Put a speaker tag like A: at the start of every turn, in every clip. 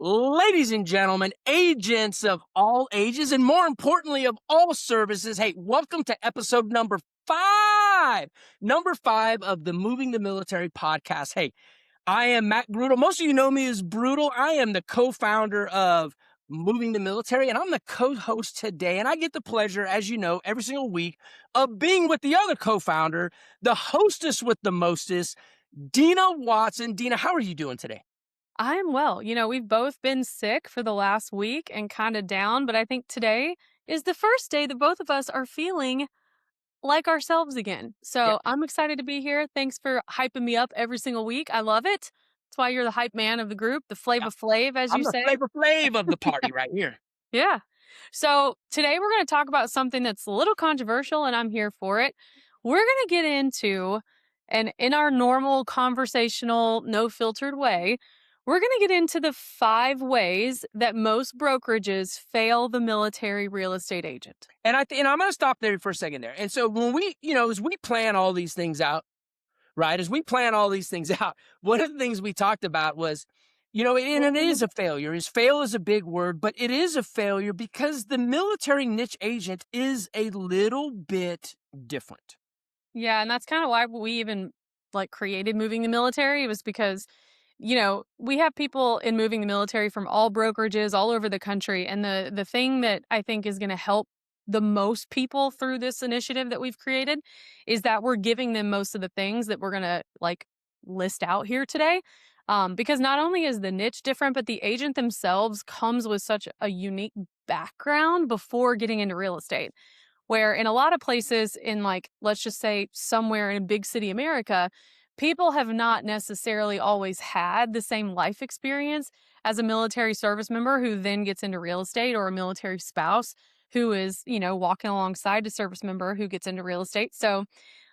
A: Ladies and gentlemen, agents of all ages, and more importantly, of all services, hey, welcome to episode number five. Number five of the Moving the Military podcast. Hey, I am Matt Brutal. Most of you know me as Brutal. I am the co-founder of Moving the Military, and I'm the co-host today. And I get the pleasure, as you know, every single week of being with the other co-founder, the hostess with the mostest, Dina Watson. Dina, how are you doing today?
B: I'm well. We've both been sick for the last week and kind of down, but I think today is the first day that both of us are feeling like ourselves again.
A: Yeah.
B: So I'm excited to be here. Thanks for hyping me up every single week. I love it. That's why you're the hype man of the group, the Flava Flav, as
A: I'm
B: you
A: the
B: say.
A: Flavor Flav of the party right here.
B: Yeah. So today we're going to talk about something that's a little controversial, and I'm here for it. We're going to get into, and in our normal conversational, no filtered way, we're going to get into the 5 ways that most brokerages fail the military real estate agent.
A: And I'm going to stop there for a second there. And so when we, as we plan all these things out, right? As we plan all these things out, one of the things we talked about was, and it is a failure. Fail is a big word, but it is a failure because the military niche agent is a little bit different.
B: Yeah, and that's kind of why we even created Moving the Military. It was because we have people in Moving the Military from all brokerages all over the country. And the thing that I think is going to help the most people through this initiative that we've created is that we're giving them most of the things that we're going to list out here today. Because not only is the niche different, but the agent themselves comes with such a unique background before getting into real estate. Where in a lot of places in let's just say somewhere in big city America, people have not necessarily always had the same life experience as a military service member who then gets into real estate, or a military spouse who is, walking alongside a service member who gets into real estate. So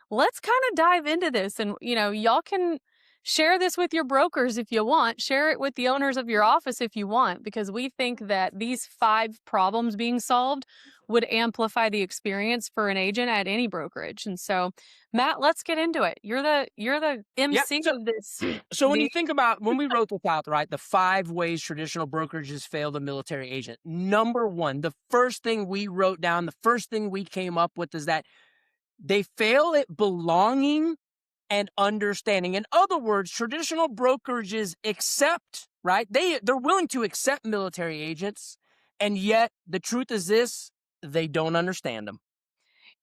B: let's kind of dive into this, and y'all can share this with your brokers if you want, share it with the owners of your office if you want, because we think that these 5 problems being solved would amplify the experience for an agent at any brokerage. And so, Matt, let's get into it. You're the
A: Yeah.
B: MC
A: So,
B: of this.
A: so when you
B: The
A: think about when we wrote this out, right, the 5 ways traditional brokerages fail the military agent. Number one, the first thing we wrote down, the first thing we came up with is that they fail at belonging and understanding. In other words, traditional brokerages accept, right? They're willing to accept military agents, and yet the truth is this, they don't understand them.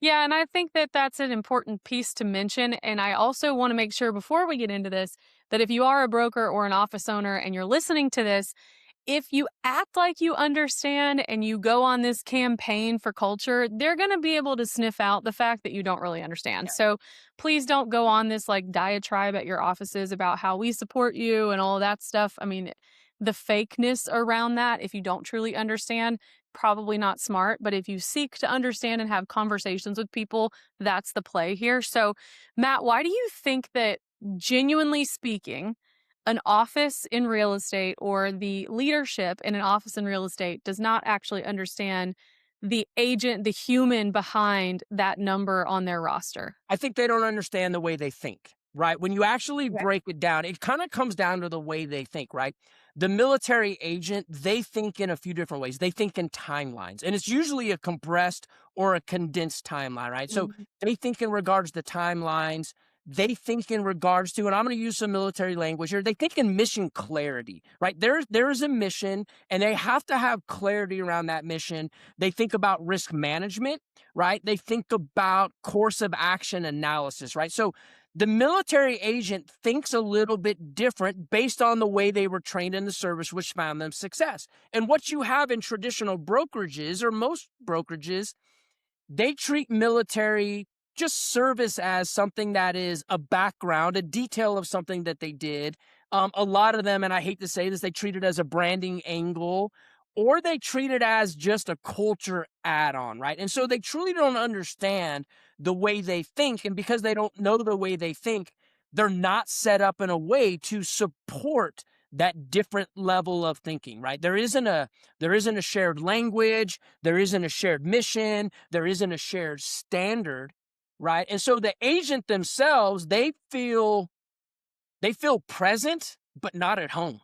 B: Yeah, and I think that that's an important piece to mention. And I also want to make sure before we get into this that if you are a broker or an office owner and you're listening to this, if you act like you understand and you go on this campaign for culture, they're going to be able to sniff out the fact that you don't really understand. So please don't go on this diatribe at your offices about how we support you and all of that stuff. I mean, the fakeness around that, if you don't truly understand, probably not smart. But if you seek to understand and have conversations with people, that's the play here. So, Matt, why do you think that, genuinely speaking, an office in real estate or the leadership in an office in real estate does not actually understand the agent, the human behind that number on their roster?
A: I think they don't understand the way they think, right? When you actually
B: Okay.
A: break it down, it kind of comes down to the way they think, right? The military agent, they think in a few different ways. They think in timelines, and it's usually a compressed or a condensed timeline, right? So
B: Mhm.
A: they think in regards to timelines. They think in regards to, and I'm going to use some military language here, they think in mission clarity, right? There is a mission, and they have to have clarity around that mission. They think about risk management, right? They think about course of action analysis, right? So the military agent thinks a little bit different based on the way they were trained in the service, which found them success. And what you have in traditional brokerages, or most brokerages, they treat military just service as something that is a background, a detail of something that they did. A lot of them, and I hate to say this, they treat it as a branding angle, or they treat it as just a culture add-on, right? And so they truly don't understand the way they think. And because they don't know the way they think, they're not set up in a way to support that different level of thinking, right? There isn't a shared language, there isn't a shared mission, there isn't a shared standard, right? And so the agent themselves, they feel present but not at home.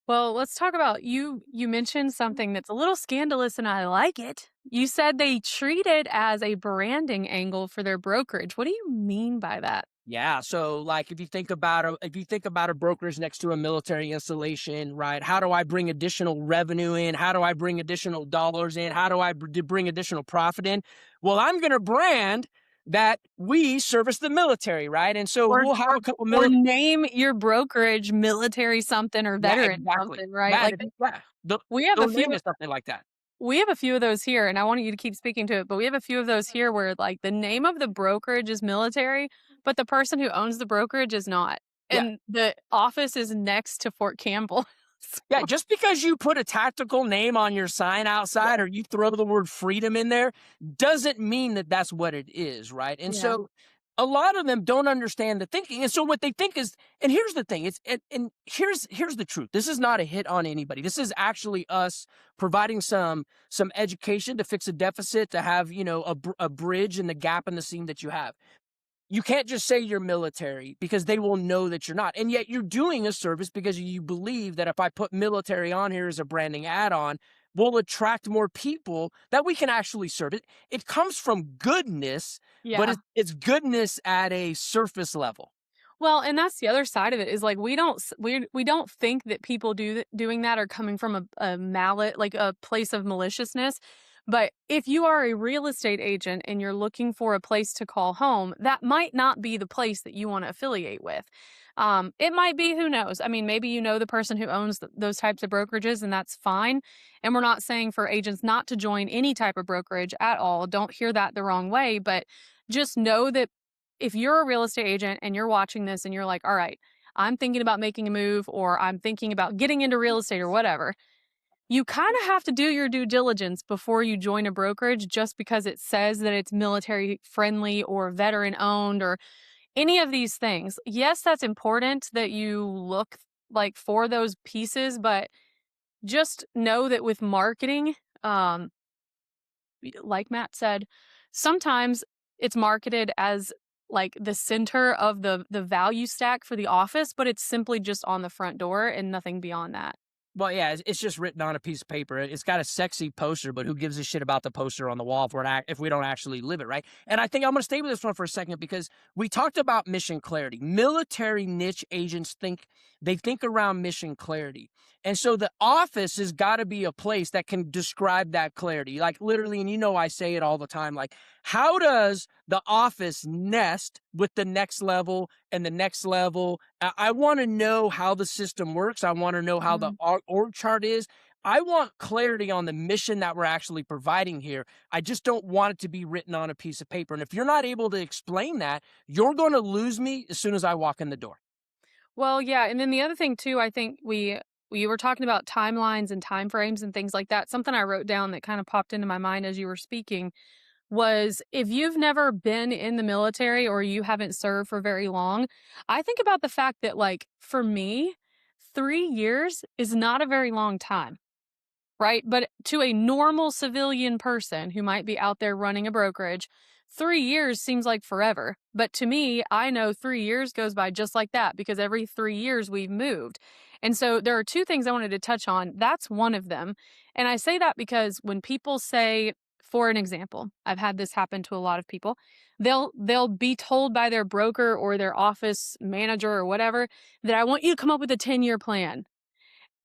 B: Well, let's talk about you mentioned something that's a little scandalous and I like it. You said they treat it as a branding angle for their brokerage. What do you mean by that?
A: Yeah, so, like, if you think about a brokerage next to a military installation, right? How do I bring additional revenue in? How do I bring additional dollars in? How do I bring additional profit in? Well, I'm gonna brand that we service the military, right? And so
B: Or
A: we'll have
B: or
A: a couple
B: or
A: military.
B: name your brokerage military something or
A: Yeah,
B: veteran
A: exactly.
B: something, right?
A: Yeah,
B: Like,
A: yeah.
B: we have a
A: They'll
B: few
A: name it something like that.
B: we have a few of those here, and I want you to keep speaking to it, but we have a few of those here where, like, the name of the brokerage is military, but the person who owns the brokerage is not,
A: Yeah.
B: and the office is next to Fort Campbell.
A: Yeah,
B: So
A: just because you put a tactical name on your sign outside or you throw the word freedom in there doesn't mean that that's what it is, right? And
B: yeah.
A: so a lot of them don't understand the thinking. And so what they think is, and here's the thing, and here's the truth. This is not a hit on anybody. This is actually us providing some education to fix a deficit, to have, a bridge in the gap in the seam that you have. You can't just say you're military because they will know that you're not. And yet you're doing a service because you believe that if I put military on here as a branding add-on, we'll attract more people that we can actually serve. It comes from goodness, but
B: Yeah.
A: it's goodness at a surface level.
B: Well, and that's the other side of it is, like, we don't think that people doing that are coming from a mallet like, a place of maliciousness, but if you are a real estate agent and you're looking for a place to call home, that might not be the place that you wanna affiliate with. It might be, who knows? I mean, maybe you know the person who owns those types of brokerages, and that's fine, and we're not saying for agents not to join any type of brokerage at all, don't hear that the wrong way, but just know that if you're a real estate agent and you're watching this and you're like, all right, I'm thinking about making a move or I'm thinking about getting into real estate or whatever, you kind of have to do your due diligence before you join a brokerage just because it says that it's military friendly or veteran owned or any of these things. Yes, that's important that you look like for those pieces, but just know that with marketing, um, like Matt said, sometimes it's marketed as like the center of the value stack for the office, but it's simply just on the front door and nothing beyond that.
A: Well, yeah, it's just written on a piece of paper. It's got a sexy poster, but who gives a shit about the poster on the wall if we don't actually live it, right? And I think I'm going to stay with this one for a second because we talked about mission clarity. Military niche agents think around mission clarity. And so the office has got to be a place that can describe that clarity. Like literally, and I say it all the time, like how does the office nest with the next level and the next level? I want to know how the system works. I want to know how the
B: Mhm.
A: org chart is. I want clarity on the mission that we're actually providing here. I just don't want it to be written on a piece of paper. And if you're not able to explain that, you're going to lose me as soon as I walk in the door.
B: Well, yeah, and then the other thing too, I think we were talking about timelines and timeframes and things like that. Something I wrote down that kind of popped into my mind as you were speaking was if you've never been in the military or you haven't served for very long, I think about the fact that, like, for me, 3 years is not a very long time. Right? But to a normal civilian person who might be out there running a brokerage, 3 years seems like forever. But to me, I know 3 years goes by just like that because every 3 years we've moved. And so there are 2 things I wanted to touch on. That's one of them. And I say that because when people say, for an example, I've had this happen to a lot of people. They'll be told by their broker or their office manager or whatever that I want you to come up with a 10-year plan.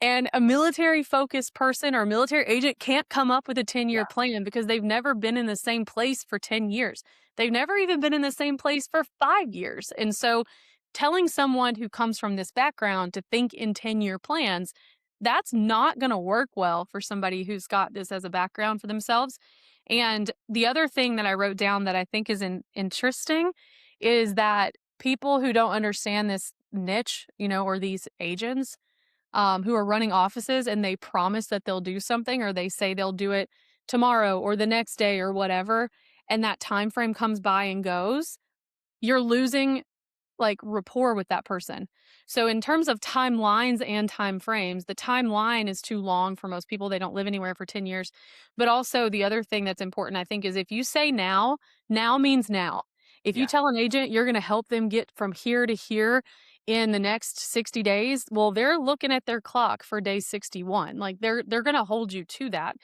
B: And a military focused person or a military agent can't come up with a 10-year plan because they've never been in the same place for 10 years. They've never even been in the same place for 5 years. And so telling someone who comes from this background to think in 10-year plans, that's not going to work well for somebody who's got this as a background for themselves. And the other thing that I wrote down that I think is interesting is that people who don't understand this niche, or these agents, who are running offices and they promise that they'll do something or they say they'll do it tomorrow or the next day or whatever, and that time frame comes by and goes, you're losing like rapport with that person. So in terms of timelines and time frames, the timeline is too long for most people. They don't live anywhere for 10 years. But also the other thing that's important I think is if you say now, now means now. If you
A: Yeah.
B: tell an agent you're going to help them get from here to here in the next 60 days, well, they're looking at their clock for day 61. Like they're going to hold you to that.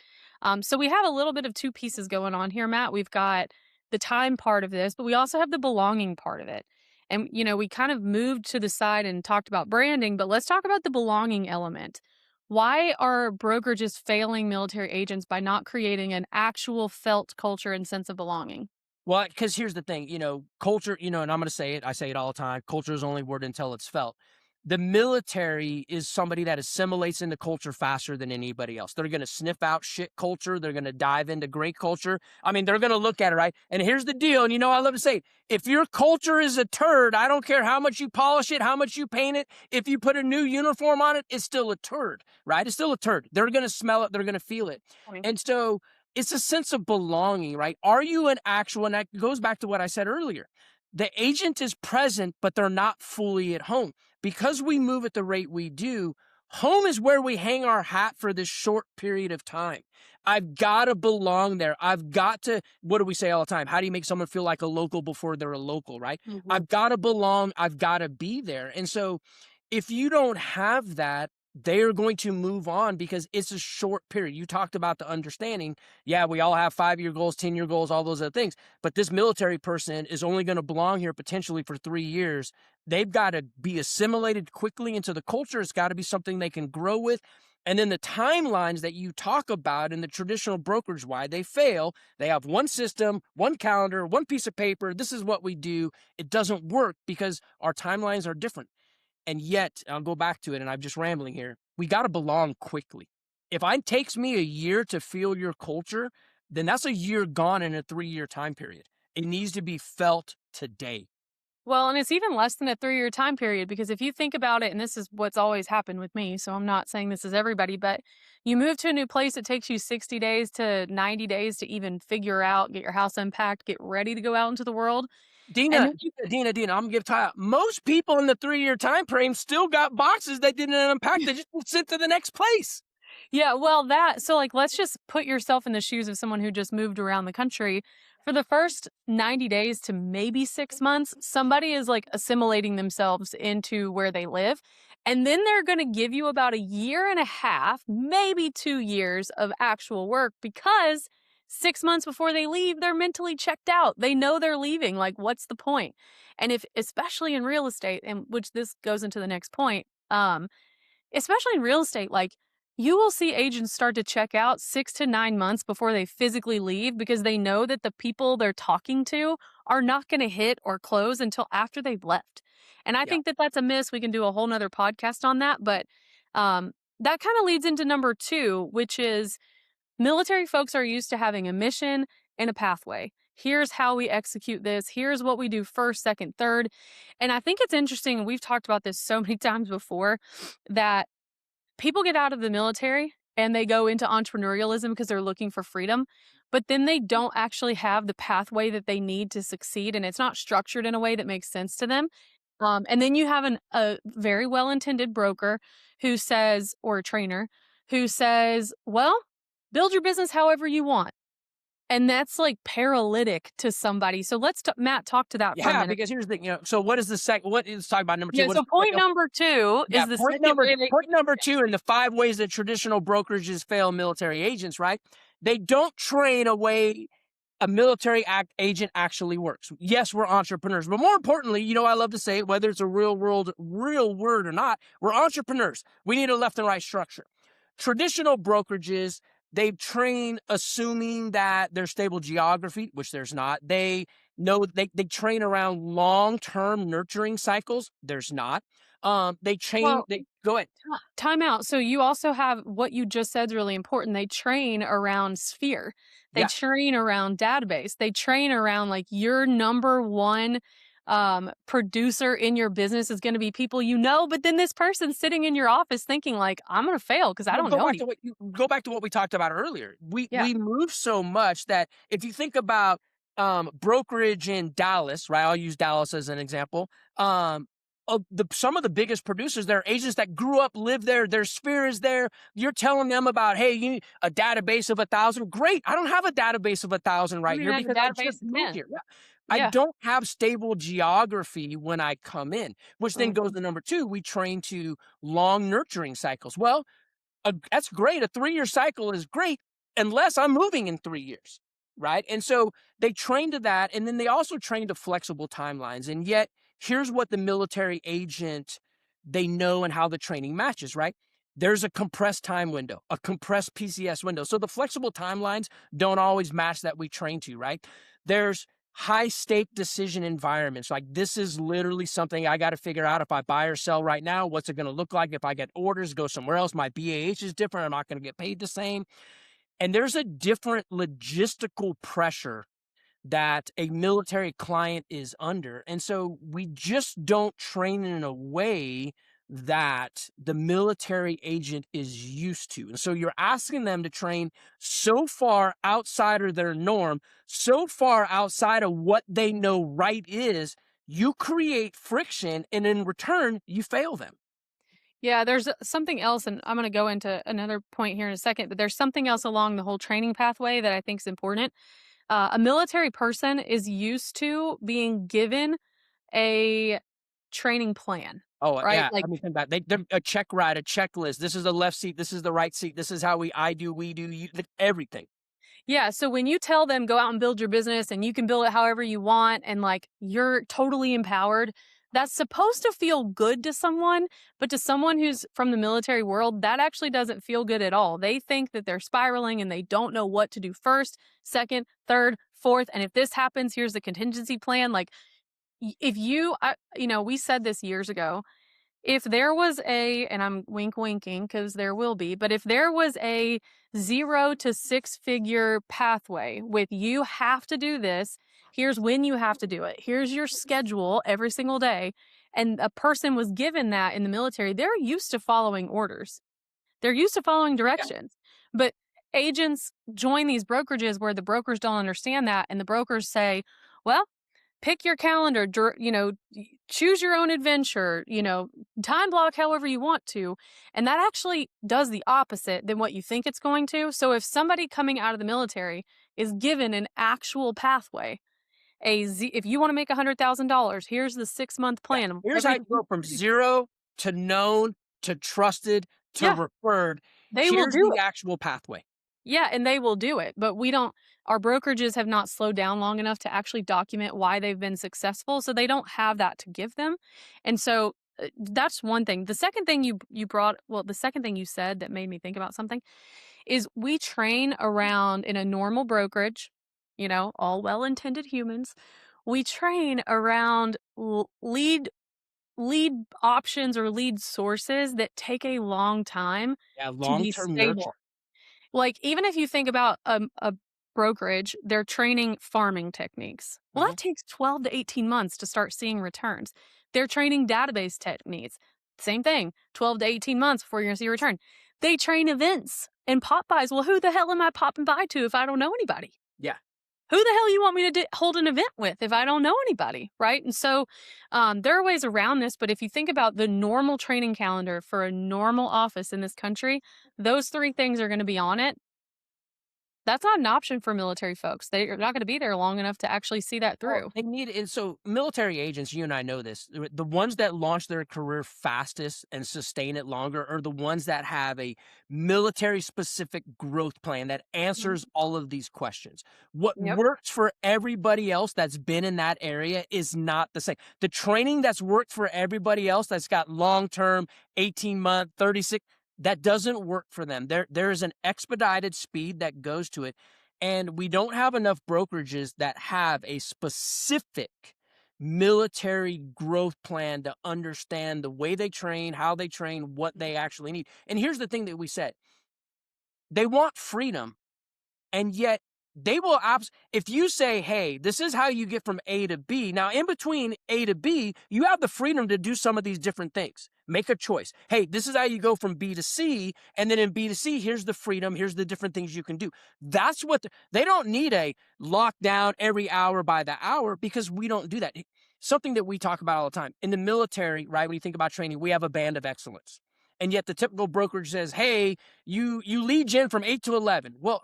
B: So we have a little bit of two pieces going on here, Matt. We've got the time part of this, but we also have the belonging part of it. And we kind of moved to the side and talked about branding, but let's talk about the belonging element. Why are brokerages failing military agents by not creating an actual felt culture and sense of belonging?
A: Well, because here's the thing, culture, and I'm going to say it, I say it all the time, culture is only word until it's felt. The military is somebody that assimilates into culture faster than anybody else. They're going to sniff out shit culture. They're going to dive into great culture. I mean, they're going to look at it, right? And here's the deal. And I love to say, if your culture is a turd, I don't care how much you polish it, how much you paint it. If you put a new uniform on it, it's still a turd, right? It's still a turd. They're going to smell it. They're going to feel it.
B: Okay.
A: And so it's a sense of belonging, right? Are you an actual, and that goes back to what I said earlier. The agent is present, but they're not fully at home. Because we move at the rate we do, home is where we hang our hat for this short period of time. I've got to belong there. I've got to, what do we say all the time? How do you make someone feel like a local before they're a local, right?
B: Mhm.
A: I've got to belong. I've got to be there. And so if you don't have that, they are going to move on because it's a short period. You talked about the understanding. Yeah, we all have 5-year goals, 10-year goals, all those other things. But this military person is only going to belong here potentially for 3 years. They've got to be assimilated quickly into the culture. It's got to be something they can grow with. And then the timelines that you talk about in the traditional brokerage, why they fail, they have one system, one calendar, one piece of paper. This is what we do. It doesn't work because our timelines are different. And yet, I'll go back to it, and I'm just rambling here. We got to belong quickly. If it takes me a year to feel your culture, then that's a year gone in a 3-year time period. It needs to be felt today.
B: Well, and it's even less than a 3-year time period because if you think about it, and this is what's always happened with me, so I'm not saying this is everybody, but you move to a new place, it takes you 60 days to 90 days to even figure out, get your house unpacked, get ready to go out into the world. And
A: Dina,
B: then
A: Dina, I'm gonna give time. Most people in the 3-year time frame still got boxes they didn't unpack. They just sent to the next place.
B: yeah, well, so like, let's just put yourself in the shoes of someone who just moved around the country. For the first 90 days to maybe 6 months, somebody is like assimilating themselves into where they live. And then they're going to give you about a year and a half, maybe 2 years of actual work because 6 months before they leave, they're mentally checked out. They know they're leaving. Like, what's the point? And if, especially in real estate, and which this goes into the next point, especially in real estate, like you will see agents start to check out 6 to 9 months before they physically leave because they know that the people they're talking to are not going to hit or close until after they've left. And I
A: Yeah.
B: think that that's a miss. We can do a whole nother podcast on that. But that kind of leads into number two, which is military folks are used to having a mission and a pathway. Here's how we execute this. Here's what we do first, second, third. And I think it's interesting, and we've talked about this so many times before, that people get out of the military and they go into entrepreneurialism because they're looking for freedom, but then they don't actually have the pathway that they need to succeed, and it's not structured in a way that makes sense to them. And then you have a very well-intended broker who says, or a trainer who says, well, build your business however you want. And that's like paralytic to somebody. So Matt, talk to that for a
A: Yeah,
B: minute.
A: because here's the thing, so what is the second, let's talk about number two.
B: Yeah,
A: What is
B: so point number two
A: Yeah,
B: is the second way that,
A: point number two in the 5 ways that traditional brokerages fail military agents, right? They don't train a way a military agent actually works. Yes, we're entrepreneurs, but more importantly, I love to say it, whether it's a real word or not, we're entrepreneurs. We need a left and right structure. Traditional brokerages, they train assuming that there's stable geography, which there's not. They know they train around long-term nurturing cycles. There's not.
B: well,
A: They go ahead.
B: time out. So you also have what you just said is really important. They train around sphere. They
A: Yeah.
B: train around database. They train around like your number one producer in your business is going to be people you know, but then this person's sitting in your office thinking like, I'm going to fail because I
A: Well,
B: don't know any.
A: go back to what we talked about earlier.
B: Yeah.
A: We move so much that if you think about brokerage in Dallas, right? I'll use Dallas as an example. Some of the biggest producers, they're agents that grew up, lived there. Their sphere is there. You're telling them about, hey, you need a database of 1,000. Great. I don't have a database of 1,000
B: I
A: right
B: mean,
A: here
B: that's a
A: because I
B: database
A: just
B: of
A: moved
B: 10.
A: here. Yeah. I
B: Yeah.
A: don't have stable geography when I come in, which then goes
B: Mhm.
A: to number 2, we train to long nurturing cycles. Well, that's great. A 3-year cycle is great unless I'm moving in 3 years, right? And so they train to that, and then they also train to flexible timelines. And yet, here's what the military agent they know and how the training matches, right? There's a compressed time window, a compressed PCS window. So the flexible timelines don't always match that we train to, right? There's high stake decision environments. Like this is literally something I got to figure out if I buy or sell right now. What's it going to look like if I get orders, go somewhere else? My BAH is different. I'm not going to get paid the same. And there's a different logistical pressure that a military client is under. And so we just don't train in a way that the military agent is used to. And so you're asking them to train so far outside of their norm, so far outside of what they know right is, you create friction and in return, you fail them.
B: Yeah, there's something else, and I'm going to go into another point here in a second, but there's something else along the whole training pathway that I think is important. A military person is used to being given a training plan,
A: Oh,
B: right?
A: yeah.
B: Like,
A: Let me come back. They're a check ride, a checklist. This is the left seat. This is the right seat. This is how I do, we do, you, everything.
B: yeah, so when you tell them go out and build your business and you can build it however you want and like you're totally empowered, that's supposed to feel good to someone, but to someone who's from the military world, that actually doesn't feel good at all. They think that they're spiraling and they don't know what to do first, second, third, fourth, and if this happens, here's the contingency plan. Like if we said this years ago, if there was and I'm winking because there will be, but if there was a 0 to 6-figure pathway with you have to do this, here's when you have to do it, here's your schedule every single day, and a person was given that in the military, they're used to following orders. They're used to following
A: Yeah.
B: directions. But agents join these brokerages where the brokers don't understand that, and the brokers say, well, pick your calendar, choose your own adventure, time block however you want to. And that actually does the opposite than what you think it's going to. So if somebody coming out of the military is given an actual pathway, if you want to make $100,000, here's the 6-month
A: Yeah.
B: plan of
A: Here's how you
B: everything you
A: go from
B: do.
A: 0 to known to trusted to
B: Yeah,
A: referred.
B: they will
A: Here's
B: do
A: the
B: it.
A: actual pathway.
B: Yeah, and they will do it, but we don't our brokerages have not slowed down long enough to actually document why they've been successful, so they don't have that to give them. And so, that's one thing. The second thing the second thing you said that made me think about something is we train around in a normal brokerage, all well-intended humans. We train around lead options or lead sources that take a long time
A: Yeah.
B: to
A: Long
B: be
A: term nurture.
B: stable. Like, even if you think about, a brokerage, they're training farming techniques. Well,
A: Mhm.
B: that takes 12 to 18 months to start seeing returns. They're training database techniques. Same thing, 12 to 18 months before you're gonna see a return. They train events and pop buys. Well, who the hell am I popping by to if I don't know anybody?
A: Yeah.
B: Who the hell you want me to hold an event with if I don't know anybody, right? And so, there are ways around this, but if you think about the normal training calendar for a normal office in this country, those 3 things are gonna be on it. That's not an option for military folks. They're not gonna be there long enough to actually see that
A: Well,
B: through.
A: they need and so military agents, you and I know this, the ones that launch their career fastest and sustain it longer are the ones that have a military specific growth plan that answers
B: Mhm.
A: all of these questions. What
B: Yep.
A: works for everybody else that's been in that area is not the same. The training that's worked for everybody else that's got long-term, 18-month, 36, that doesn't work for them. There's an expedited speed that goes to it, and we don't have enough brokerages that have a specific military growth plan to understand the way they train, how they train, what they actually need. And here's the thing that we said, they want freedom, and yet they will if you say, hey, this is how you get from A to B. Now, in between A to B, you have the freedom to do some of these different things. Make a choice. Hey, this is how you go from B to C. And then in B to C, here's the freedom. Here's the different things you can do. That's what they don't need a lockdown every hour by the hour because we don't do that. Something that we talk about all the time in the military, right? When you think about training, we have a band of excellence. And yet the typical brokerage says, hey, you lead gen from 8 to 11. Well,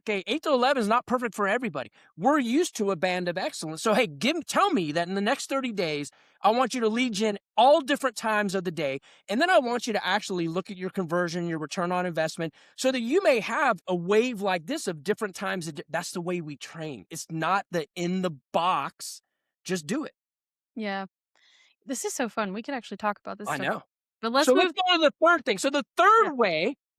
A: Okay, 8 to 11 is not perfect for everybody. We're used to a band of excellence. So, hey, tell me that in the next 30 days, I want you to lead gen all different times of the day. And then I want you to actually look at your conversion, your return on investment, so that you may have a wave like this of different times. That's the way we train. It's not the in the box, just do it.
B: Yeah. This is so fun. We could actually talk about this
A: I
B: stuff.
A: know.
B: But
A: So
B: let's
A: let's
B: move.
A: go to the third thing. So
B: Yeah.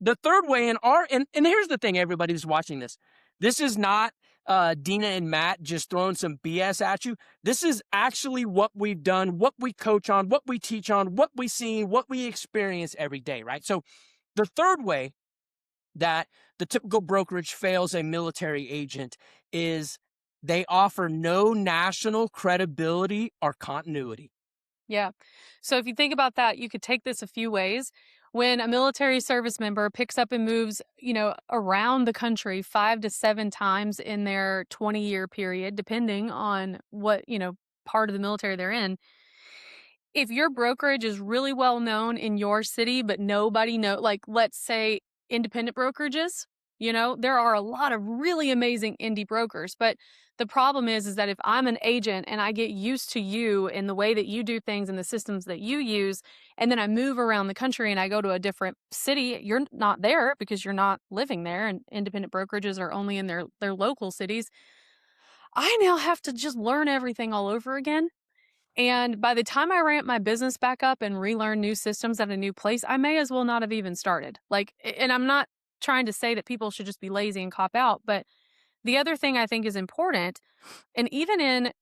A: the third way in our and here's the thing, everybody who's watching this. This is not Dina and Matt just throwing some BS at you. This is actually what we've done, what we coach on, what we teach on, what we see, what we experience every day, right? So the third way that the typical brokerage fails a military agent is they offer no national credibility or continuity.
B: Yeah. So if you think about that, you could take this a few ways. When a military service member picks up and moves, around the country 5 to 7 times in their 20-year period, depending on what, part of the military they're in, if your brokerage is really well known in your city, but nobody know, like, let's say independent brokerages, there are a lot of really amazing indie brokers. But the problem is that if I'm an agent and I get used to you and the way that you do things and the systems that you use, and then I move around the country and I go to a different city, you're not there because you're not living there, and independent brokerages are only in their local cities. I now have to just learn everything all over again. And by the time I ramp my business back up and relearn new systems at a new place, I may as well not have even started. And I'm not trying to say that people should just be lazy and cop out, but the other thing I think is important, and even in,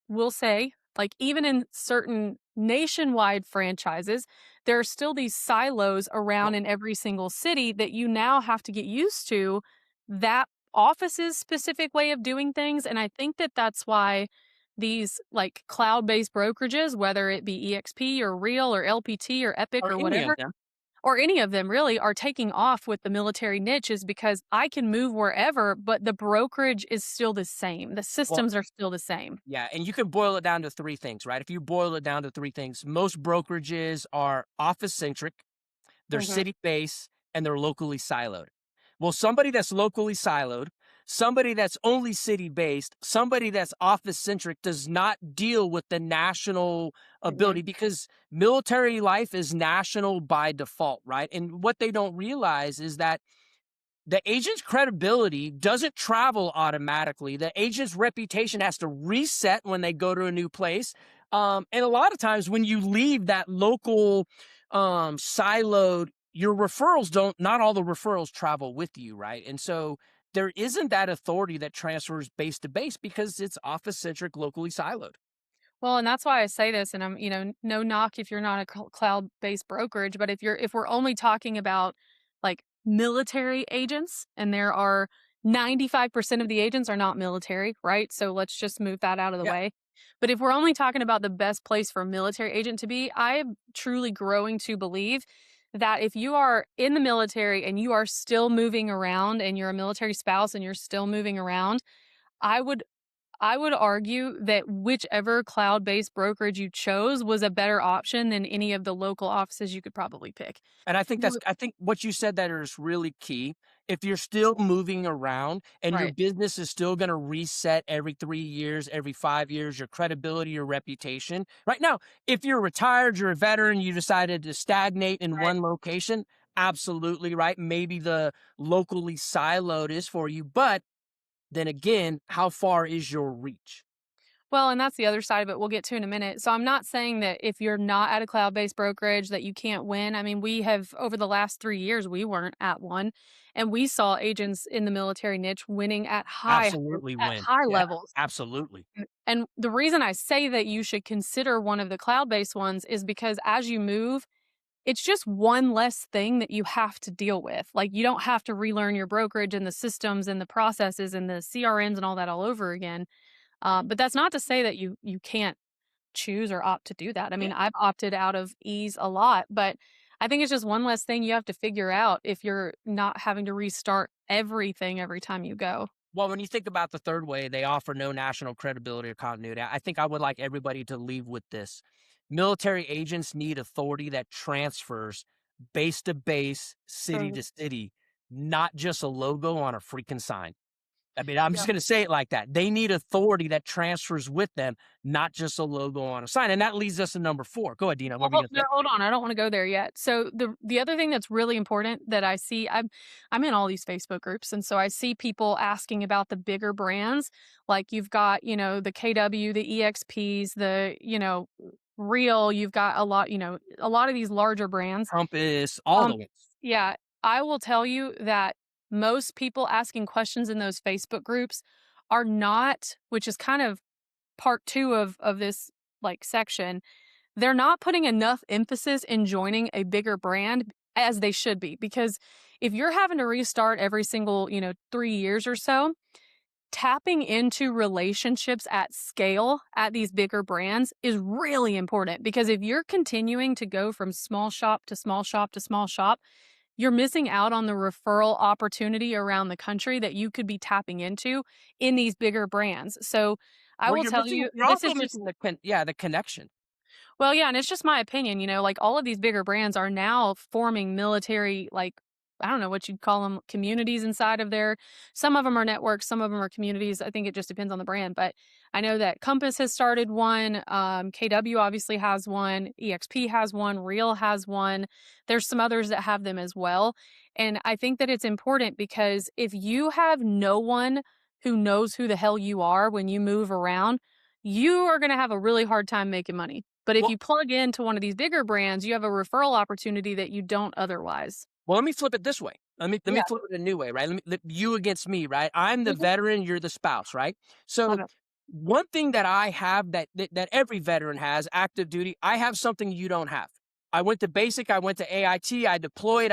B: we'll say, like, even in certain nationwide franchises, there are still these silos
A: Yep.
B: around in every single city that you now have to get used to that office's specific way of doing things. And I think that that's why these like cloud-based brokerages, whether it be EXP or Real or LPT or Epic
A: Or
B: or
A: any of
B: whatever,
A: them.
B: or any of them really, are taking off with the military niche is because I can move wherever, but the brokerage is still the same. The
A: Well,
B: systems are still the same.
A: yeah, and you can boil it down to three things, right? If you boil it down to three things, most brokerages are office centric, they're
B: Mhm.
A: city based, and they're locally siloed. Well, somebody that's locally siloed, somebody that's only city based, somebody that's office centric does not deal with the national
B: Mhm.
A: ability because military life is national by default, right? And what they don't realize is that the agent's credibility doesn't travel automatically. The agent's reputation has to reset when they go to a new place. And a lot of times when you leave that local siloed, your referrals not all the referrals travel with you, right? And so there isn't that authority that transfers base to base because it's office centric, locally siloed.
B: Well, and that's why I say this, and I'm, no knock if you're not a cloud-based brokerage, but if we're only talking about like military agents, and there are 95% of the agents are not military, right? So let's just move that out of the
A: Yeah.
B: way. But if we're only talking about the best place for a military agent to be, I am truly growing to believe that if you are in the military and you are still moving around and you're a military spouse and you're still moving around, I would I would argue that whichever cloud-based brokerage you chose was a better option than any of the local offices you could probably pick.
A: And
B: You
A: I think what you said that is really key. If you're still moving around and your
B: Right,
A: business is still going to reset every 3 years, every 5 years, your credibility, your reputation. Right now, if you're retired, you're a veteran, you decided to stagnate in
B: right.
A: one location, absolutely right. Maybe the locally siloed is for you. But then again, how far is your reach?
B: Well, and that's the other side of it we'll get to in a minute. So I'm not saying that if you're not at a cloud-based brokerage that you can't win. I mean, we have over the last 3 years, we weren't at one, and we saw agents in the military niche winning at
A: Absolutely win.
B: high
A: Yeah,
B: levels.
A: absolutely.
B: And the reason I say that you should consider one of the cloud-based ones is because as you move, it's just one less thing that you have to deal with. Like, you don't have to relearn your brokerage and the systems and the processes and the CRNs and all that all over again. But that's not to say that you can't choose or opt to do that. I mean,
A: Yeah.
B: I've opted out of ease a lot, but I think it's just one less thing you have to figure out if you're not having to restart everything every time you go.
A: Well, when you think about the third way, they offer no national credibility or continuity. I think I would like everybody to leave with this. Military agents need authority that transfers base to base, city
B: Mhm.
A: to city. not just a logo on a freaking sign. I mean, I'm just
B: Yeah.
A: gonna say it like that. They need authority that transfers with them, not just a logo on a sign, and that leads us to number 4. Go ahead, Dina,
B: Well,
A: what were you gonna
B: no,
A: say?
B: hold on. I don't want to go there yet. So the other thing that's really important that I see, I'm in all these Facebook groups, and so I see people asking about the bigger brands. Like you've got, the KW, the EXPs, the Real. You've got a lot of these larger brands.
A: Compass, all
B: Um,
A: the ones.
B: yeah, I will tell you that most people asking questions in those Facebook groups are not, which is kind of part two of this like section, they're not putting enough emphasis in joining a bigger brand as they should be, because if you're having to restart every single, 3 years or so, tapping into relationships at scale at these bigger brands is really important, because if you're continuing to go from small shop to small shop to small shop, you're missing out on the referral opportunity around the country that you could be tapping into in these bigger brands. So I
A: Well,
B: will tell you,
A: you're
B: this
A: also
B: is just
A: missing the connection.
B: well, yeah, and it's just my opinion, like all of these bigger brands are now forming military, like, I don't know what you'd call them, communities inside of there. Some of them are networks, some of them are communities. I think it just depends on the brand. But I know that Compass has started one. KW obviously has one. EXP has one. Real has one. There's some others that have them as well. And I think that it's important because if you have no one who knows who the hell you are when you move around, you are going to have a really hard time making money. But if
A: Well
B: you plug into one of these bigger brands, you have a referral opportunity that you don't otherwise.
A: well, let me flip it this way. Let me
B: Yeah.
A: flip it a new way, right? You against me, right? I'm the
B: Mhm.
A: veteran, you're the spouse, right?
B: Love
A: So
B: it.
A: one thing that I have that every veteran has, active duty, I have something you don't have. I went to basic, I went to AIT, I deployed,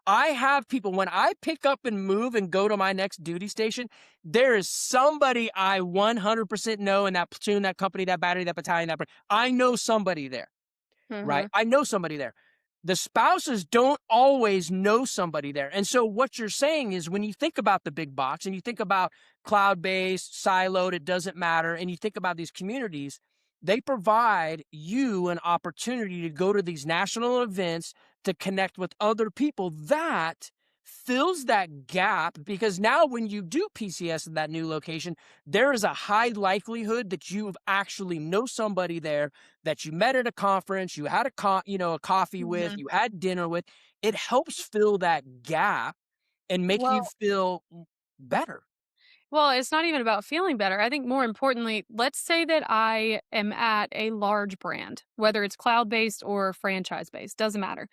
A: I have people when I pick up and move and go to my next duty station, there is somebody I 100% know in that platoon, that company, that battery, that battalion, I know somebody there. Right?
B: Mhm.
A: I know somebody there. The spouses don't always know somebody there. And so what you're saying is when you think about the big box and you think about cloud-based, siloed, it doesn't matter, and you think about these communities, they provide you an opportunity to go to these national events to connect with other people. That fills that gap because now when you do PCS in that new location, there is a high likelihood that you actually know somebody there that you met at a conference, you had a coffee with,
B: Mhm.
A: you had dinner with. It helps fill that gap and make you
B: Well
A: feel better.
B: well, it's not even about feeling better. I think more importantly, let's say that I am at a large brand, whether it's cloud-based or franchise-based, doesn't matter.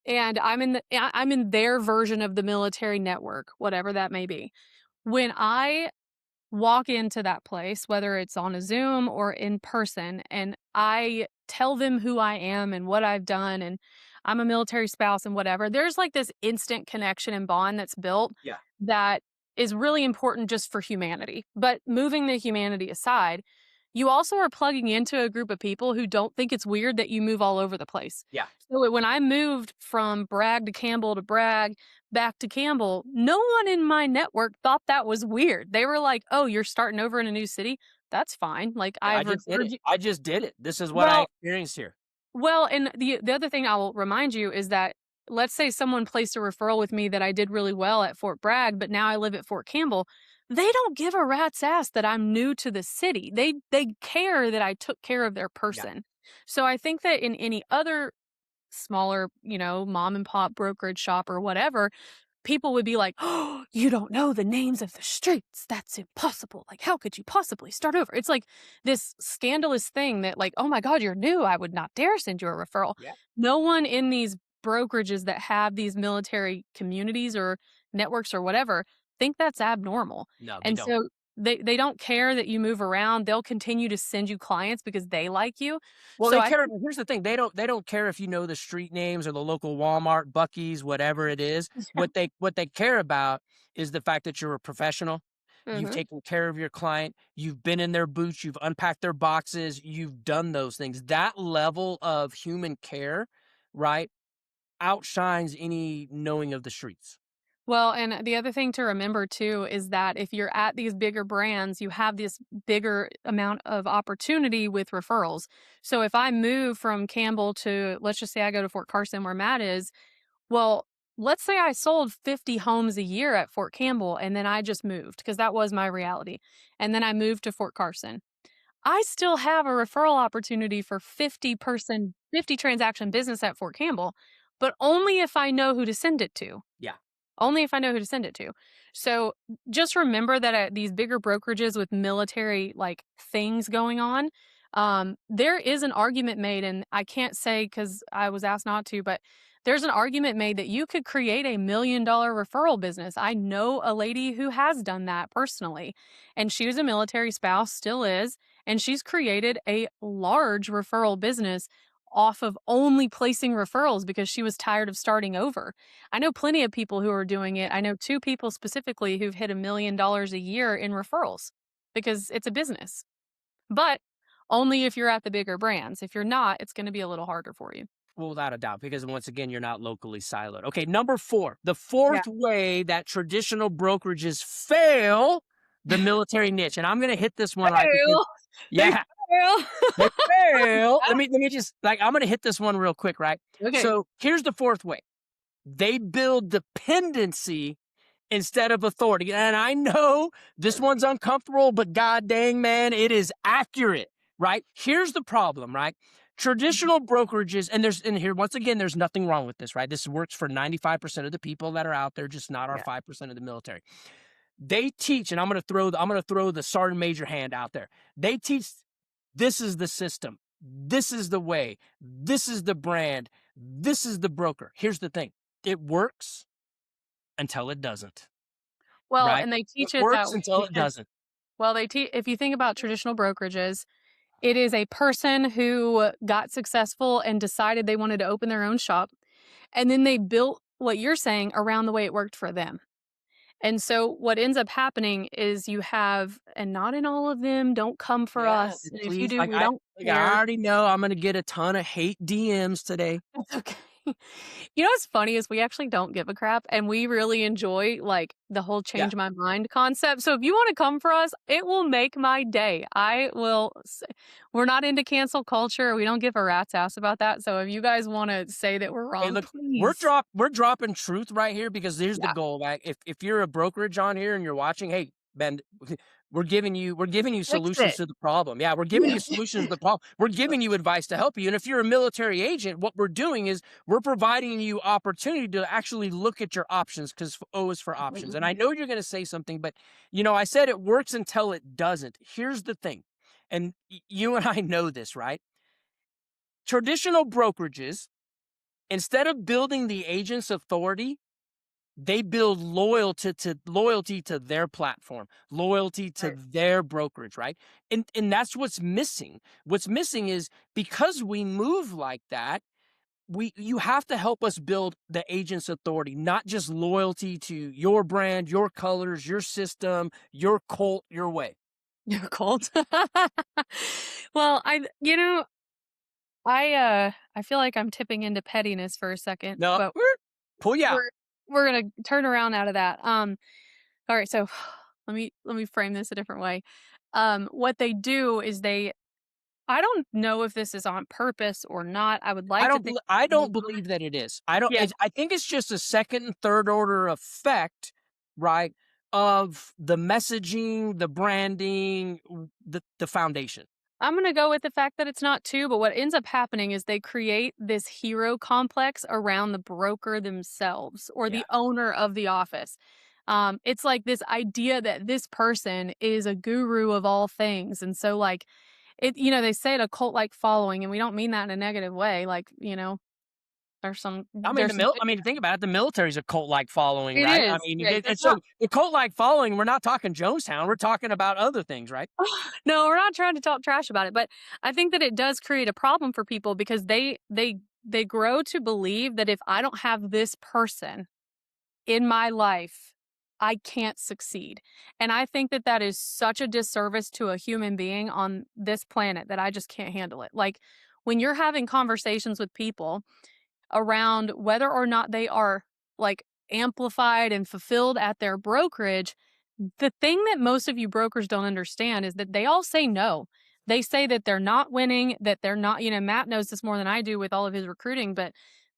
B: And I'm in their version of the military network, whatever that may be. When I walk into that place, whether it's on a Zoom or in person, and I tell them who I am and what I've done, and I'm a military spouse and whatever, there's like this instant connection and bond that's built
A: Yeah.
B: that is really important just for humanity. But moving the humanity aside, you also are plugging into a group of people who don't think it's weird that you move all over the place.
A: Yeah.
B: So when I moved from Bragg to Campbell to Bragg back to Campbell, no one in my network thought that was weird. They were like, "Oh, you're starting over in a new city? That's fine." Like
A: Yeah, I
B: I've
A: just did
B: referred
A: it.
B: you.
A: I just did it. This is what I
B: Well,
A: experienced here.
B: and the other thing I will remind you is that let's say someone placed a referral with me that I did really well at Fort Bragg, but now I live at Fort Campbell. They don't give a rat's ass that I'm new to the city. They care that I took care of their
A: Yeah.
B: person. So I think that in any other smaller, mom and pop brokerage shop or whatever, people would be like, "Oh, you don't know the names of the streets. That's impossible. Like, how could you possibly start over?" It's like this scandalous thing that, like, "Oh my God, you're new. I would not dare send you a referral."
A: Yeah.
B: No one in these brokerages that have these military communities or networks or whatever think that's abnormal.
A: No, they
B: And
A: don't.
B: so they don't care that you move around. They'll continue to send you clients because they like you.
A: Well,
B: So
A: they
B: I
A: care
B: think,
A: here's the thing, they don't care if you know the street names or the local Walmart, Buc-ee's, whatever it is. What they care about is the fact that you're a professional, you've
B: Mhm.
A: taken care of your client, you've been in their boots, you've unpacked their boxes, you've done those things. That level of human care, right, outshines any knowing of the streets.
B: Well, and the other thing to remember too is that if you're at these bigger brands, you have this bigger amount of opportunity with referrals. So if I move from Campbell to, let's just say I go to Fort Carson where Matt is, well, let's say I sold 50 homes a year at Fort Campbell and then I just moved because that was my reality. And then I moved to Fort Carson. I still have a referral opportunity for 50 transaction business at Fort Campbell, but only if I know who to send it to.
A: Yeah.
B: Only if I know who to send it to. So just remember that at these bigger brokerages with military like things going on, there is an argument made, and I can't say because I was asked not to, but there's an argument made that you could create $1 million referral business. I know a lady who has done that personally, and she was a military spouse, still is, and she's created a large referral business off of only placing referrals because she was tired of starting over. I know plenty of people who are doing it. I know 2 people specifically who've hit $1 million a year in referrals because it's a business. But only if you're at the bigger brands. If you're not, it's gonna be a little harder for you.
A: Well, without a doubt, because once again, you're not locally siloed. Okay, number 4, the
B: Yeah.
A: 4th way that traditional brokerages fail the military niche, and I'm gonna hit this one right because
B: Fail. They
A: yeah,
B: fail.
A: they fail. Let me just like I'm gonna hit this one real quick, right?
B: Okay.
A: So here's the 4th way. They build dependency instead of authority. And I know this one's uncomfortable, but god dang, man, it is accurate, right? Here's the problem, right?
B: Mhm.
A: Traditional brokerages, and here, once again, there's nothing wrong with this, right? This works for 95% of the people that are out there, just not our
B: Yeah.
A: 5% of the military. They teach, and I'm gonna throw the sergeant major hand out there. They teach this is the system, this is the way, this is the brand, this is the broker. Here's the thing. It works until it doesn't.
B: Well,
A: Right?
B: and they
A: It
B: teach it that
A: works
B: way
A: until it
B: because
A: doesn't.
B: well, if you think about traditional brokerages, it is a person who got successful and decided they wanted to open their own shop, and then they built what you're saying around the way it worked for them. And so what ends up happening is you have and not in all of them, don't come for
A: Yeah,
B: us, and if you
A: please,
B: do, we don't
A: I
B: care.
A: already know I'm gonna get a ton of hate DMs today.
B: It's okay. You know what's funny is we actually don't give a crap, and we really enjoy, like, the whole
A: Yeah.
B: change my mind concept, so if you wanna come for us, it will make my day. I will s We're not into cancel culture, we don't give a rat's ass about that, so if you guys wanna say that we're
A: Hey,
B: wrong,
A: look,
B: please.
A: we're dropping truth right here because here's the
B: Yeah.
A: goal. Like, if you're a brokerage on here and you're watching, hey, man, we're giving you
B: Fix
A: solutions
B: it.
A: to the problem. Yeah, we're giving
B: Yeah.
A: you solutions to the problem. We're giving you advice to help you. And if you're a military agent, what we're doing is we're providing you opportunity to actually look at your options because O is for options. And I know you're going to say something, but I said it works until it doesn't. Here's the thing, and you and I know this, right? Traditional brokerages, instead of building the agent's authority, they build loyalty to their platform, loyalty to
B: Right.
A: their brokerage, right? And that's what's missing. What's missing is because we move like that, you have to help us build the agent's authority, not just loyalty to your brand, your colors, your system, your cult, your way.
B: You're cold. Well, I feel like I'm tipping into pettiness for a second,
A: No,
B: but
A: pull you out.
B: we're we're gonna turn around out of that. Alright, so let me frame this a different way. What they do is I don't know if this is on purpose or not. I would like to think
A: I
B: it's
A: don't
B: not.
A: believe that it is. I don't
B: Yeah,
A: I think it's just a second and third order effect, right, of the messaging, the branding, the foundation.
B: I'm gonna go with the fact that it's not too, but what ends up happening is they create this hero complex around the broker themselves or
A: Yeah.
B: the owner of the office. It's like this idea that this person is a guru of all things, and so like they say it a cult like following, and we don't mean that in a negative way. Like there's some good.
A: I mean, think about it, the military's a cult-like following,
B: It
A: right? I
B: is,
A: mean,
B: yeah.
A: and
B: That's
A: so
B: not.
A: the cult-like following, we're not talking Jonestown, we're talking about other things, right?
B: No, we're not trying to talk trash about it, but I think that it does create a problem for people because they grow to believe that if I don't have this person in my life, I can't succeed. And I think that that is such a disservice to a human being on this planet that I just can't handle it. Like when you're having conversations with people around whether or not they are like amplified and fulfilled at their brokerage, the thing that most of you brokers don't understand is that they all say no. They say that they're not winning, that they're not, Matt knows this more than I do with all of his recruiting, but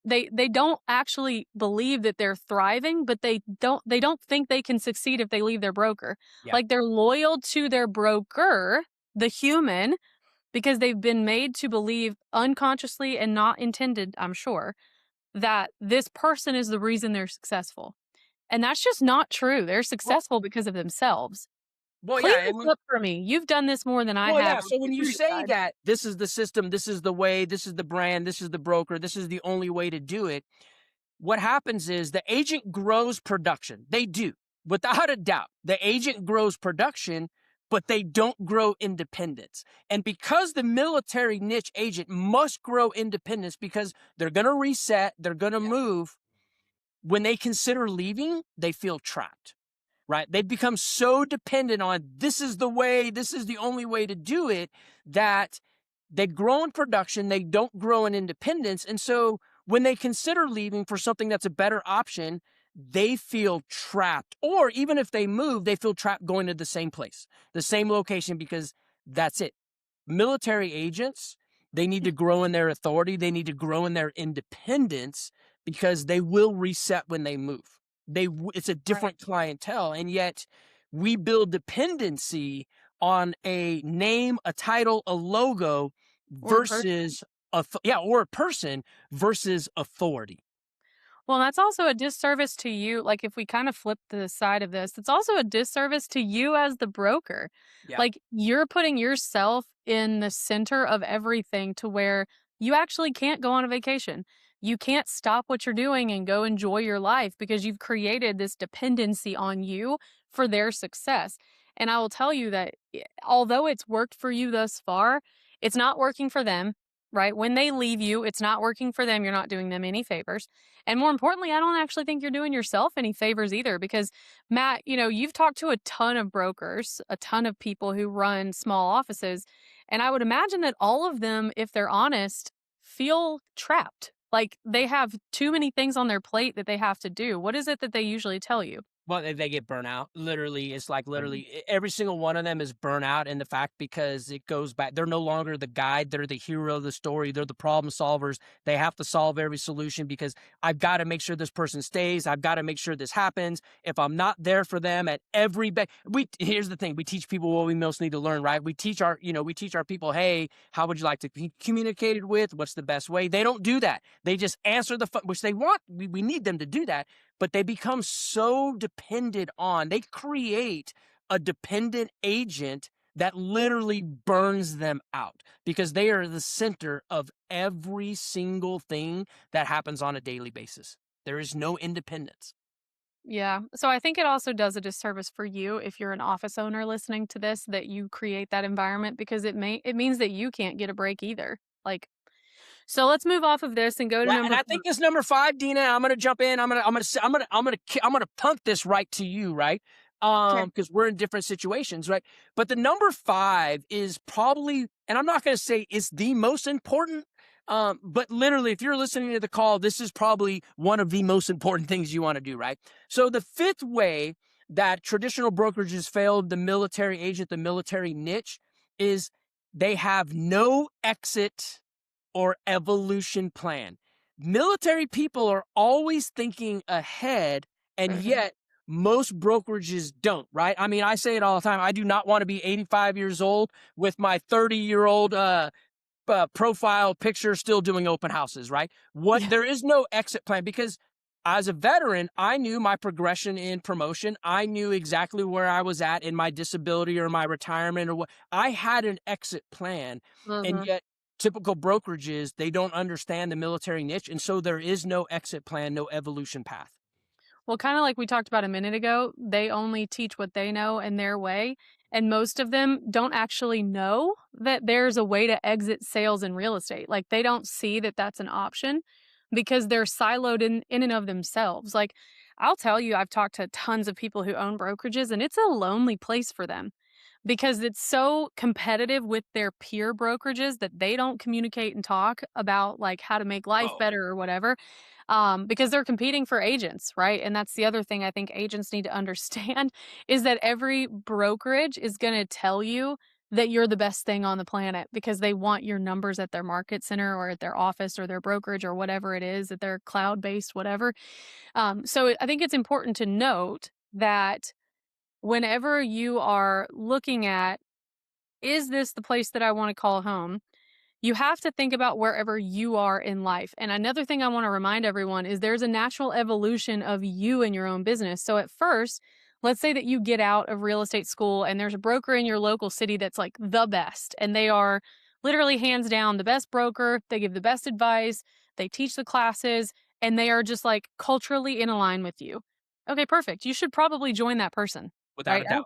B: they don't actually believe that they're thriving, but they don't think they can succeed if they leave their broker.
A: Yeah.
B: Like, they're loyal to their broker, the human, because they've been made to believe unconsciously and not intended, I'm sure, that this person is the reason they're successful. And that's just not true. They're
A: Well,
B: successful because of themselves.
A: yeah,
B: Clean this up for me. You've done this more than I
A: well,
B: have
A: yeah.
B: on
A: So
B: the
A: when you
B: recruiting
A: say
B: side.
A: that this is the system, this is the way, this is the brand, this is the broker, this is the only way to do it, what happens is the agent grows production. They do, without a doubt. The agent grows production, but they don't grow independence. And because the military niche agent must grow independence because they're going to reset, they're going to move, when they consider leaving, they feel trapped, right? They become so dependent on this is the way, this is the only way to do it, that they grow in production, they don't grow in independence. And so when they consider leaving for something that's a better option, they feel trapped. Or even if they move, they feel trapped going to the same place, the same location, because that's it. Military agents, they need to grow in their authority, they need to grow in their independence because they will reset when they move. It's a
B: Right.
A: different clientele, and yet we build dependency on a name, a title, a logo
B: Or a person.
A: versus or a person versus authority.
B: Well, that's also a disservice to you. Like, if we kind of flip the side of this, it's also a disservice to you as the broker.
A: Yeah.
B: Like, you're putting yourself in the center of everything to where you actually can't go on a vacation. You can't stop what you're doing and go enjoy your life because you've created this dependency on you for their success. And I will tell you that although it's worked for you thus far, it's not working for them, right? When they leave you, it's not working for them. You're not doing them any favors. And more importantly, I don't actually think you're doing yourself any favors either because, Matt, you've talked to a ton of brokers, a ton of people who run small offices. And I would imagine that all of them, if they're honest, feel trapped. Like, they have too many things on their plate that they have to do. What is it that they usually tell you?
A: Well, they get burnout. Literally, it's like every single one of them is burnout in the fact because it goes back. They're no longer the guide. They're the hero of the story. They're the problem solvers. They have to solve every solution because I've got to make sure this person stays. I've got to make sure this happens. If I'm not there for them at every here's the thing. We teach people what we most need to learn, right? We teach our people, hey, how would you like to be communicated with? What's the best way? They don't do that. They just answer the phone, which they want. We need them to do that, but they become so dependent on, they create a dependent agent that literally burns them out because they are the center of every single thing that happens on a daily basis. There is no independence.
B: Yeah. So I think it also does a disservice for you if you're an office owner listening to this that you create that environment because it means that you can't get a break either. Like, so let's move off of this and go to
A: Well, and
B: number
A: I
B: 4.
A: think this number 5, Dina, I'm gonna jump in. I'm gonna punt this right to you, right?
B: Okay.
A: Because we're in different situations, right? But the number 5 is probably, and I'm not gonna say it's the most important, but literally, if you're listening to the call, this is probably one of the most important things you want to do, right? So the fifth way that traditional brokerages failed the military agent, the military niche, is they have no exit or evolution plan. Military people are always thinking ahead, and yet most brokerages don't, right? I mean, I say it all the time. I do not want to be 85 years old with my 30-year-old profile picture still doing open houses, right?
B: Yeah.
A: There is no exit plan because as a veteran, I knew my progression in promotion. I knew exactly where I was at in my disability or my retirement or what. I had an exit plan. And
B: Mhm.
A: yet typical brokerages, they don't understand the military niche. And so there is no exit plan, no evolution path.
B: Well, kinda like we talked about a minute ago, they only teach what they know in their way, and most of them don't actually know that there's a way to exit sales in real estate. Like, they don't see that that's an option because they're siloed in and of themselves. Like, I'll tell you, I've talked to tons of people who own brokerages, and it's a lonely place for them because it's so competitive with their peer brokerages that they don't communicate and talk about, like, how to make life
A: Whoa.
B: better or whatever, because they're competing for agents, right? And that's the other thing I think agents need to understand is that every brokerage is gonna tell you that you're the best thing on the planet because they want your numbers at their market center or at their office or their brokerage or whatever it is, at their cloud-based whatever. I think it's important to note that whenever you are looking at, "Is this the place that I wanna call home?" You have to think about wherever you are in life. And another thing I want to remind everyone is there's a natural evolution of you and your own business. So at first, let's say that you get out of real estate school and there's a broker in your local city that's like the best, and they are literally hands down the best broker. They give the best advice, they teach the classes, and they are just like culturally in line with you. Okay, perfect. You should probably join that person,
A: Without
B: right?
A: a doubt.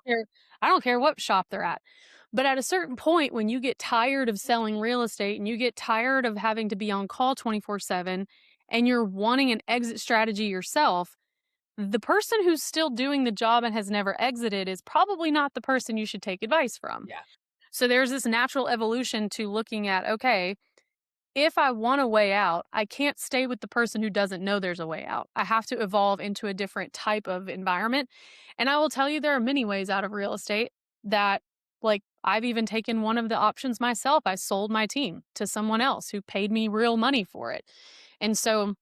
B: I don't care what shop they're at. But at a certain point, when you get tired of selling real estate and you get tired of having to be on call 24/7 and you're wanting an exit strategy yourself, the person who's still doing the job and has never exited is probably not the person you should take advice from.
A: Yeah.
B: So there's this natural evolution to looking at, okay, if I want a way out, I can't stay with the person who doesn't know there's a way out. I have to evolve into a different type of environment. And I will tell you, there are many ways out of real estate that, like, I've even taken one of the options myself. I sold my team to someone else who paid me real money for it. And so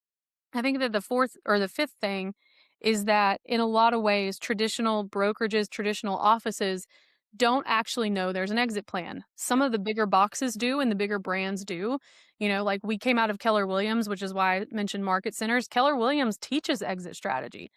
B: I think that the fourth or the fifth thing is that in a lot of ways, traditional brokerages, traditional offices don't actually know there's an exit plan. Some of the bigger boxes do and the bigger brands do. You know, like we came out of Keller Williams, which is why I mentioned market centers. Keller Williams teaches exit strategy.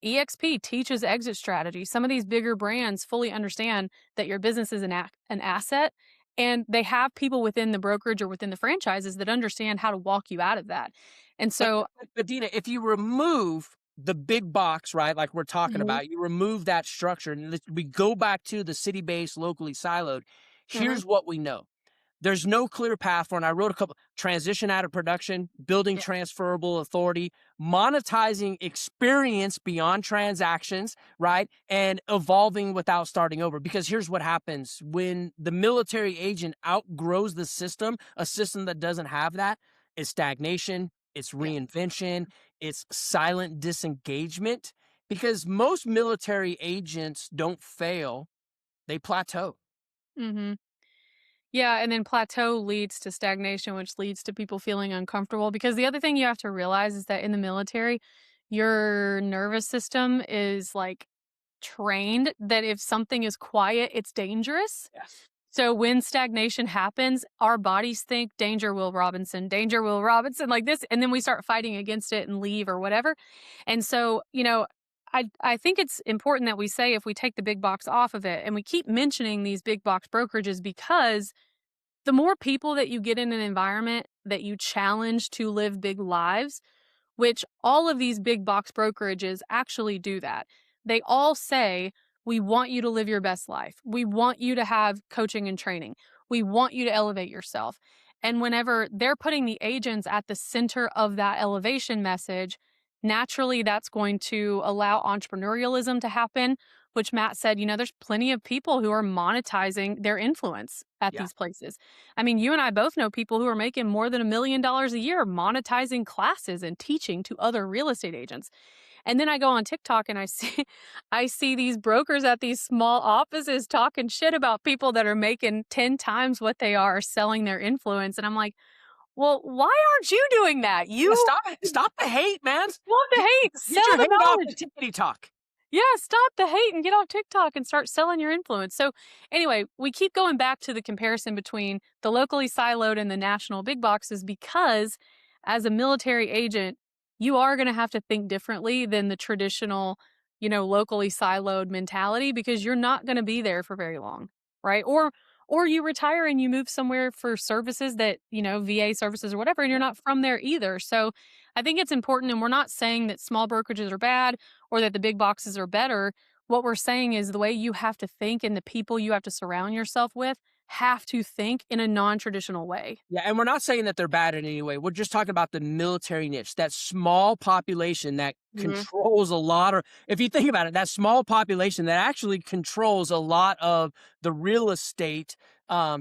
B: EXP teaches exit strategy. Some of these bigger brands fully understand that your business is an asset, and they have people within the brokerage or within the franchises that understand how to walk you out of that. And
A: But
B: so,
A: but Dina, if you remove the big box, right, like we're talking
B: mhm,
A: about, you remove that structure and we go back to the city-based, locally siloed,
B: mhm,
A: here's what we know. There's no clear path for, and I wrote a couple: transition out of production, building
B: yeah,
A: transferable authority, monetizing experience beyond transactions, right? And evolving without starting over. Because here's what happens when the military agent outgrows the system, a system that doesn't have that, is stagnation, it's
B: yeah,
A: reinvention, it's silent disengagement. Because most military agents don't fail, they plateau.
B: mhm. Yeah, and then plateau leads to stagnation, which leads to people feeling uncomfortable. Because the other thing you have to realize is that in the military, your nervous system is like trained that if something is quiet, it's dangerous.
A: Yes.
B: So when stagnation happens, our bodies think danger, Will Robinson, like this, and then we start fighting against it and leave or whatever. And so, I think it's important that we say if we take the big box off of it and we keep mentioning these big box brokerages because the more people that you get in an environment that you challenge to live big lives, which all of these big box brokerages actually do that. They all say, we want you to live your best life. We want you to have coaching and training. We want you to elevate yourself. And whenever they're putting the agents at the center of that elevation message, naturally that's going to allow entrepreneurialism to happen, which Matt said, there's plenty of people who are monetizing their influence at
A: Yeah.
B: these places. I mean, you and I both know people who are making more than $1 million a year monetizing classes and teaching to other real estate agents. And then I go on TikTok and I see I see these brokers at these small offices talking shit about people that are making 10 times what they are selling their influence. And I'm like, well, why aren't you doing that?
A: Yeah,
B: You
A: stop the hate, man.
B: want the
A: Get
B: hate,
A: get
B: sell
A: your
B: the
A: hate off the
B: knowledge.
A: tickety talk.
B: Yeah, stop the hate and get off TikTok and start selling your influence. So, anyway, we keep going back to the comparison between the locally siloed and the national big boxes because as a military agent, you are going to have to think differently than the traditional, locally siloed mentality because you're not going to be there for very long, right? Or you retire and you move somewhere for services that, VA services or whatever, and you're
A: Yeah.
B: not from there either. So, I think it's important, and we're not saying that small brokerages are bad or that the big boxes are better. What we're saying is the way you have to think and the people you have to surround yourself with have to think in a non-traditional way.
A: Yeah, and we're not saying that they're bad in any way. We're just talking about the military niche, that small population that
B: Mhm.
A: controls a lot, or if you think about it, that small population that actually controls a lot of the real estate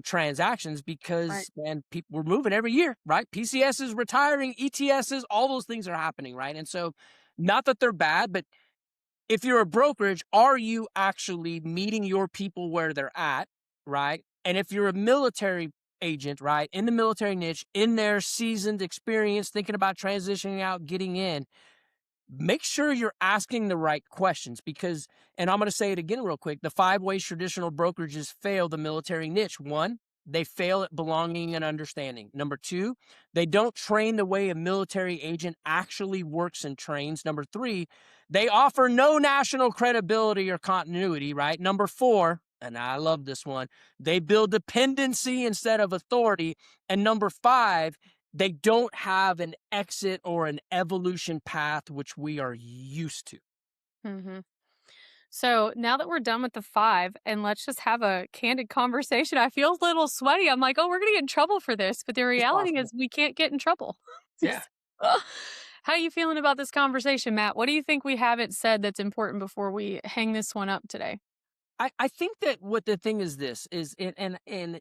A: transactions
B: Right.
A: because, man, people we're moving every year, right? PCS is retiring, ETSs, all those things are happening, right? And so, not that they're bad, but if you're a brokerage, are you actually meeting your people where they're at? right? And if you're a military agent, right, in the military niche, in their seasoned experience, thinking about transitioning out, getting in, make sure you're asking the right questions because, and I'm going to say it again real quick, the 5 ways traditional brokerages fail the military niche. One, they fail at belonging and understanding. Number two, they don't train the way a military agent actually works and trains. Number three, they offer no national credibility or continuity, right? Number four, and I love this one, they build dependency instead of authority. And number five, they don't have an exit or an evolution path, which we are used to.
B: Mhm. So now that we're done with the 5, and let's just have a candid conversation. I feel a little sweaty. I'm like, oh, we're gonna get in trouble for this, but the
A: It's
B: reality
A: possible.
B: is we can't get in trouble.
A: Yeah.
B: How are you feeling about this conversation, Matt? What do you think we haven't said that's important before we hang this one up today?
A: I think that what the thing is this is, and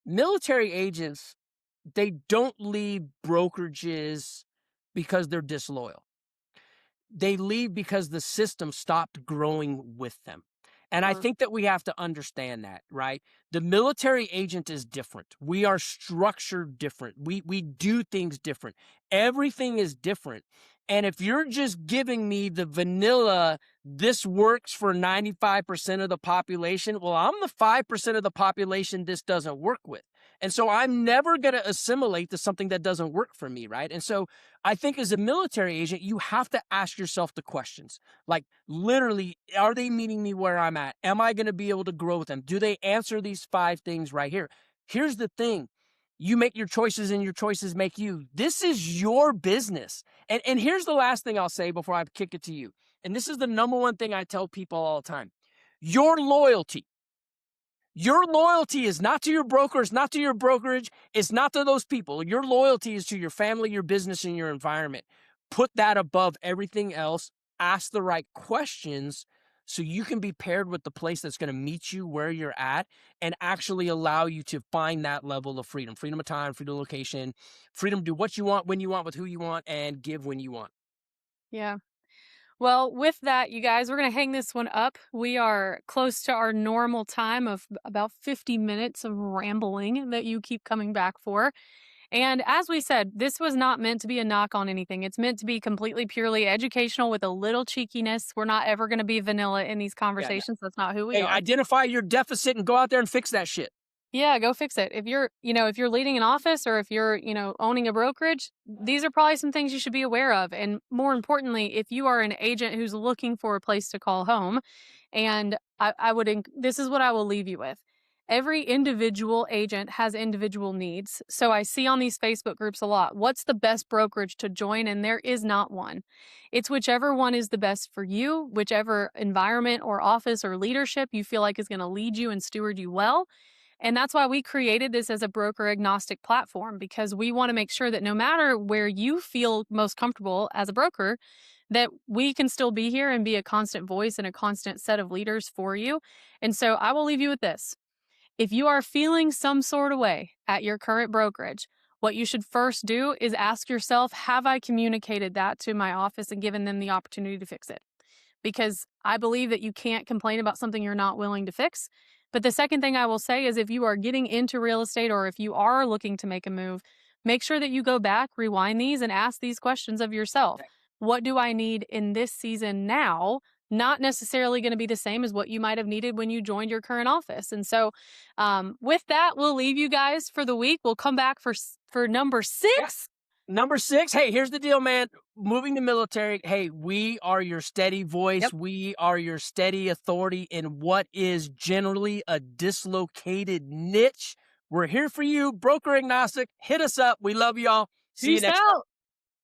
A: military agents, they don't leave brokerages because they're disloyal. They leave because the system stopped growing with them. And I
B: Uh,
A: think that we have to understand that, right? The military agent is different. We are structured different. We do things different. Everything is different. And if you're just giving me the vanilla, this works for 95% of the population, well, I'm the 5% of the population this doesn't work with. And so I'm never going to assimilate to something that doesn't work for me, right? And so I think as a military agent, you have to ask yourself the questions. Like, literally, are they meeting me where I'm at? Am I going to be able to grow with them? Do they answer these 5 things right here? Here's the thing. You make your choices and your choices make you. This is your business. And here's the last thing I'll say before I kick it to you. And this is the number one thing I tell people all the time. Your loyalty. Your loyalty is not to your broker, it's not to your brokerage, it's not to those people. Your loyalty is to your family, your business, and your environment. Put that above everything else. Ask the right questions so you can be paired with the place that's going to meet you where you're at and actually allow you to find that level of freedom. Freedom of time, freedom of location, freedom to do what you want, when you want, with who you want, and give when you want.
B: yeah. Well, with that, you guys, we're going to hang this one up. We are close to our normal time of about 50 minutes of rambling that you keep coming back for. And as we said, this was not meant to be a knock on anything. It's meant to be completely purely educational with a little cheekiness. We're not ever going to be vanilla in these
A: Yeah, no.
B: conversations. That's not who we
A: Hey,
B: are.
A: identify your deficit and go out there and fix that shit.
B: Yeah, go fix it. If you're, if you're leading an office or if you're, owning a brokerage, these are probably some things you should be aware of. And more importantly, if you are an agent who's looking for a place to call home, and this is what I will leave you with. Every individual agent has individual needs. So I see on these Facebook groups a lot, what's the best brokerage to join? And there is not one. It's whichever one is the best for you, whichever environment or office or leadership you feel like is going to lead you and steward you well. And that's why we created this as a broker agnostic platform, because we want to make sure that no matter where you feel most comfortable as a broker, that we can still be here and be a constant voice and a constant set of leaders for you. And so I will leave you with this. If you are feeling some sort of way at your current brokerage, what you should first do is ask yourself, have I communicated that to my office and given them the opportunity to fix it? Because I believe that you can't complain about something you're not willing to fix. But the second thing I will say is if you are getting into real estate or if you are looking to make a move, make sure that you go back, rewind these, and ask these questions of yourself. What do I need in this season now? Not necessarily going to be the same as what you might have needed when you joined your current office. And so, with that, we'll leave you guys for the week. We'll come back for number
A: Yeah.
B: 6.
A: Number 6, hey, here's the deal, man. Moving to military, hey, we are your steady voice.
B: Yep.
A: We are your steady authority in what is generally a dislocated niche. We're here for you, broker agnostic. Hit us up. We love y'all. See you
B: Peace
A: next time.
B: out.